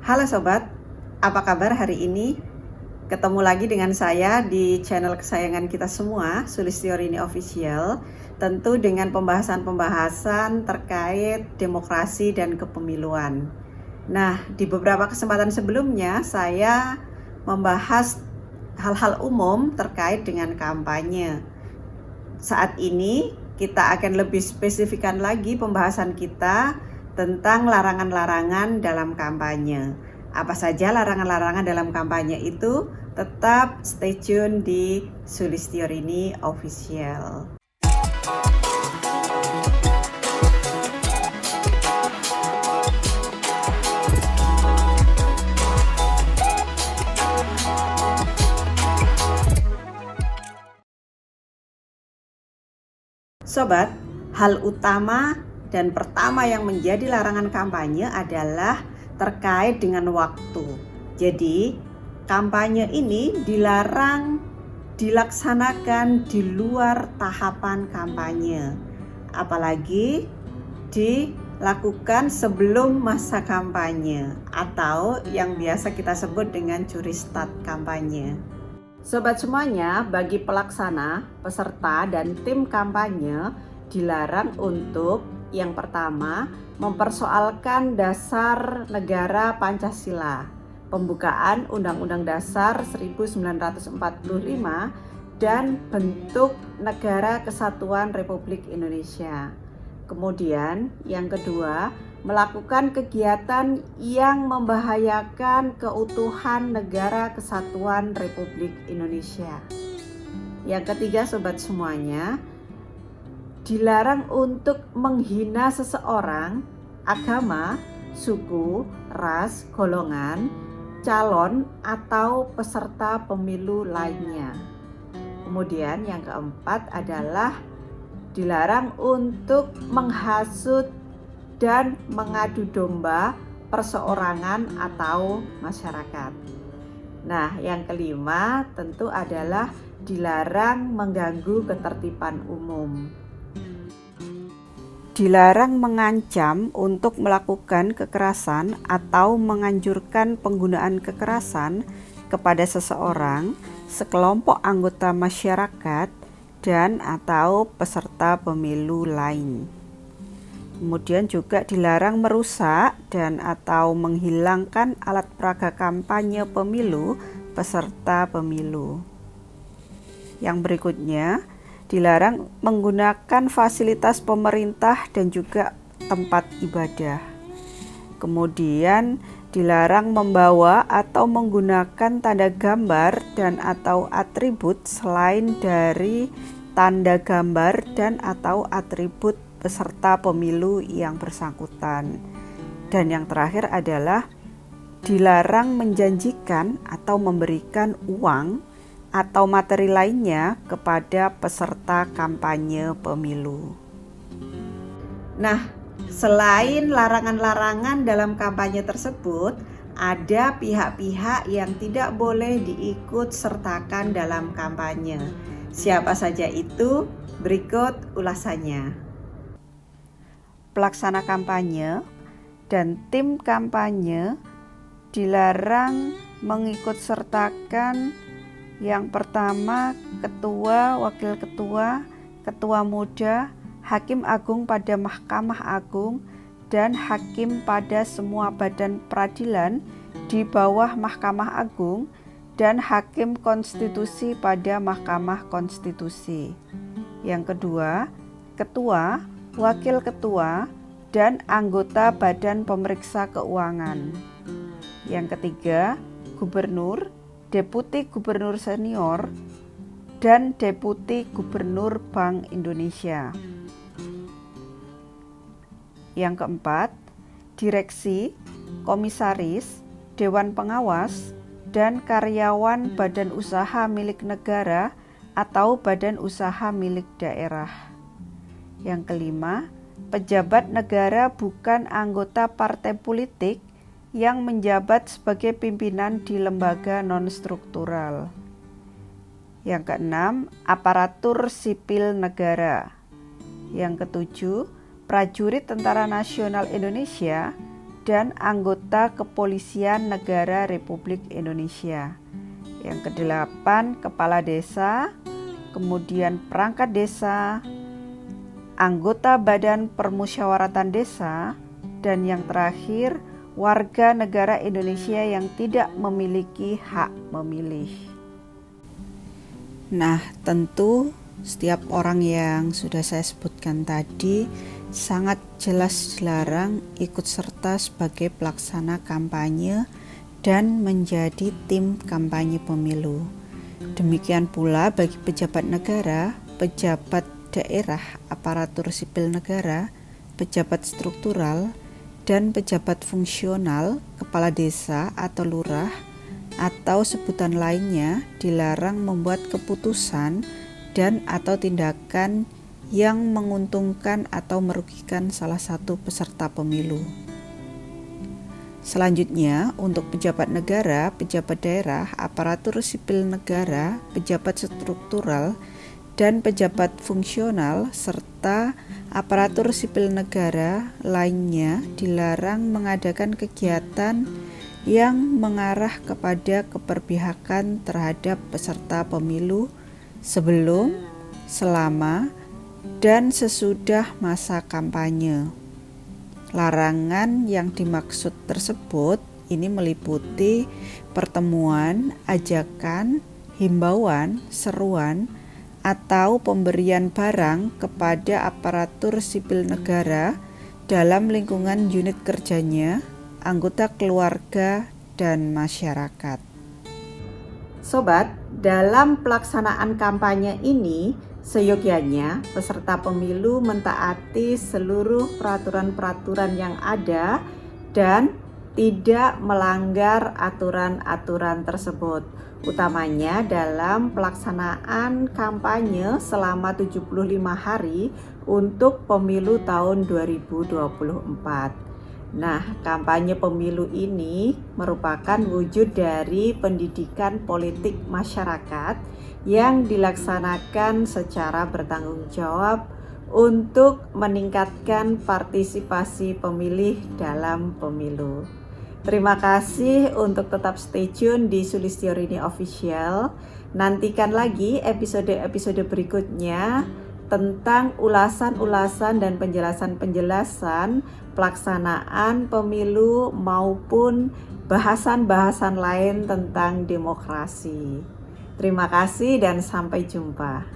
Halo sobat, apa kabar hari ini? Ketemu lagi dengan saya di channel kesayangan kita semua, Sulistiorini Official, tentu dengan pembahasan-pembahasan terkait demokrasi dan kepemiluan. Nah, di beberapa kesempatan sebelumnya saya membahas hal-hal umum terkait dengan kampanye. Saat ini kita akan lebih spesifikkan lagi pembahasan kita tentang larangan-larangan dalam kampanye. Apa saja larangan-larangan dalam kampanye itu? Tetap stay tune di Sulistiorini Official. Sobat, hal utama dan pertama yang menjadi larangan kampanye adalah terkait dengan waktu. Jadi, kampanye ini dilarang dilaksanakan di luar tahapan kampanye, apalagi dilakukan sebelum masa kampanye atau yang biasa kita sebut dengan curi start kampanye. Sobat semuanya, bagi pelaksana, peserta, dan tim kampanye dilarang untuk yang pertama, mempersoalkan dasar negara Pancasila, pembukaan Undang-Undang Dasar 1945, dan bentuk Negara Kesatuan Republik Indonesia. Kemudian yang kedua, melakukan kegiatan yang membahayakan keutuhan Negara Kesatuan Republik Indonesia. Yang ketiga, sobat semuanya, dilarang untuk menghina seseorang, agama, suku, ras, golongan, calon, atau peserta pemilu lainnya. Kemudian yang keempat adalah dilarang untuk menghasut dan mengadu domba perseorangan atau masyarakat. Nah, yang kelima tentu adalah dilarang mengganggu ketertiban umum. Dilarang mengancam untuk melakukan kekerasan atau menganjurkan penggunaan kekerasan kepada seseorang, sekelompok anggota masyarakat, dan atau peserta pemilu lain. Kemudian juga dilarang merusak dan atau menghilangkan alat peraga kampanye pemilu peserta pemilu. Yang berikutnya, dilarang menggunakan fasilitas pemerintah dan juga tempat ibadah. Kemudian dilarang membawa atau menggunakan tanda gambar dan atau atribut selain dari tanda gambar dan atau atribut peserta pemilu yang bersangkutan. Dan yang terakhir adalah dilarang menjanjikan atau memberikan uang atau materi lainnya kepada peserta kampanye pemilu. Nah, selain larangan-larangan dalam kampanye tersebut, ada pihak-pihak yang tidak boleh diikut sertakan dalam kampanye. Siapa saja itu? Berikut ulasannya. Pelaksana kampanye dan tim kampanye dilarang mengikut sertakan yang pertama ketua, wakil ketua, ketua muda, hakim agung pada Mahkamah Agung, dan hakim pada semua badan peradilan di bawah Mahkamah Agung, dan hakim konstitusi pada Mahkamah Konstitusi. Yang kedua, ketua, wakil ketua, dan anggota Badan Pemeriksa Keuangan. Yang ketiga, gubernur, deputi gubernur senior, dan deputi gubernur Bank Indonesia. Yang keempat, direksi, komisaris, dewan pengawas, dan karyawan badan usaha milik negara atau badan usaha milik daerah. Yang kelima, pejabat negara bukan anggota partai politik yang menjabat sebagai pimpinan di lembaga non-struktural. Yang keenam, aparatur sipil negara. Yang ketujuh, prajurit Tentara Nasional Indonesia dan anggota Kepolisian Negara Republik Indonesia. Yang kedelapan, kepala desa, kemudian perangkat desa, anggota Badan Permusyawaratan Desa, dan yang terakhir, warga negara Indonesia yang tidak memiliki hak memilih. Nah, tentu setiap orang yang sudah saya sebutkan tadi sangat jelas dilarang ikut serta sebagai pelaksana kampanye dan menjadi tim kampanye pemilu. Demikian pula bagi pejabat negara, pejabat daerah, aparatur sipil negara, pejabat struktural, dan pejabat fungsional, kepala desa atau lurah, atau sebutan lainnya dilarang membuat keputusan dan atau tindakan yang menguntungkan atau merugikan salah satu peserta pemilu. Selanjutnya, untuk pejabat negara, pejabat daerah, aparatur sipil negara, pejabat struktural, dan pejabat fungsional, serta aparatur sipil negara lainnya dilarang mengadakan kegiatan yang mengarah kepada keberpihakan terhadap peserta pemilu sebelum, selama, dan sesudah masa kampanye. Larangan yang dimaksud tersebut ini meliputi pertemuan, ajakan, himbauan, seruan, atau pemberian barang kepada aparatur sipil negara dalam lingkungan unit kerjanya, anggota keluarga, dan masyarakat. Sobat, dalam pelaksanaan kampanye ini, seyogyanya peserta pemilu mentaati seluruh peraturan-peraturan yang ada dan tidak melanggar aturan-aturan tersebut, utamanya dalam pelaksanaan kampanye selama 75 hari untuk pemilu tahun 2024. Nah, kampanye pemilu ini merupakan wujud dari pendidikan politik masyarakat yang dilaksanakan secara bertanggung jawab untuk meningkatkan partisipasi pemilih dalam pemilu. Terima kasih untuk tetap stay tune di Sulistiorini Official. Nantikan lagi episode-episode berikutnya tentang ulasan-ulasan dan penjelasan-penjelasan pelaksanaan pemilu maupun bahasan-bahasan lain tentang demokrasi. Terima kasih dan sampai jumpa.